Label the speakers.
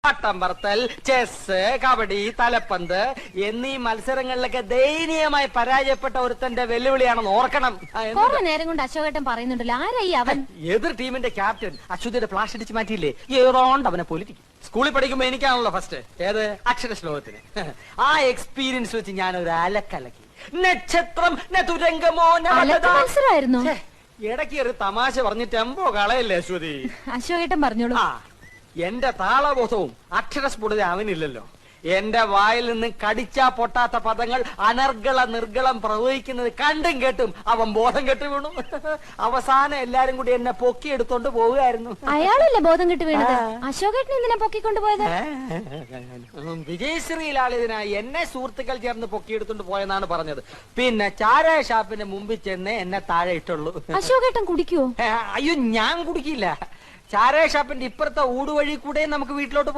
Speaker 1: പട്ടം പറത്തൽ, chess, kabaddi, തലപ്പന്ത് എന്നീ മത്സരങ്ങളിലൊക്കെ ദയനീയമായി പരാജയപ്പെട്ട ഒരുത്തന്റെ വെല്ലുവിളിയാണെന്ന് ഓർക്കണം.
Speaker 2: കുറെ നേരം കൊണ്ട് അശോകേട്ടൻ പറയുന്നുണ്ടല്ലോ, ആരായി അവൻ?
Speaker 1: എതിർ ടീമിന്റെ ക്യാപ്റ്റൻ അശ്വതിയുടെ ഫ്ലാഷ് അടിച്ച് മാറ്റിയില്ലേ, ഏറോണ്ട് അവനെ പൊലിറ്റിക്കും. സ്കൂളിൽ പഠിക്കുമ്പോ എനിക്കാണല്ലോ ഫസ്റ്റ്, ഏത് അക്ഷര ശ്ലോകത്തിന്. ആ എക്സ്പീരിയൻസ് വെച്ച് ഞാൻ ഒരു അലക്കലക്കി. നക്ഷത്രം
Speaker 2: മത്സരമായിരുന്നു.
Speaker 1: ഇടയ്ക്ക് ഒരു തമാശ പറഞ്ഞ് ടെമ്പോ കളയല്ലേ അശ്വതി.
Speaker 2: അശോകേട്ടൻ പറഞ്ഞോളൂ.
Speaker 1: എന്റെ താളബോധവും അക്ഷരസ്ഫുടത അവനില്ലല്ലോ. എന്റെ വായിൽ നിന്ന് കടിച്ചാ പൊട്ടാത്ത പദങ്ങൾ അനർഗള നിർഗളം പ്രവഹിക്കുന്നത് കണ്ടും കേട്ടും അവൻ ബോധം കെട്ട് വീണു. അവസാനം എല്ലാരും കൂടി എന്നെ പൊക്കിയെടുത്തോണ്ട് പോവുകയായിരുന്നു.
Speaker 2: അയാളല്ലേ ബോധം കെട്ട് വീണത്? അശോകേട്ടൻ എന്തിനാ പൊക്കിക്കൊണ്ടുപോയത്?
Speaker 1: വിജയശ്രീലാളിതിനായി എന്നെ സുഹൃത്തുക്കൾ ചേർന്ന് പൊക്കിയെടുത്തോണ്ട് പോയെന്നാണ് പറഞ്ഞത്. പിന്നെ ചാരായ ഷാപ്പിന്റെ മുമ്പിൽ ചെന്ന് എന്നെ താഴെ ഇട്ടുള്ളൂ.
Speaker 2: അശോകേട്ടൻ കുടിക്കുവോ?
Speaker 1: അയ്യോ, ഞാൻ കുടിക്കില്ല. ചാരായ ഷാപ്പിന്റെ ഇപ്പുറത്തെ ഊടുവഴി കൂടെ നമുക്ക് വീട്ടിലോട്ട്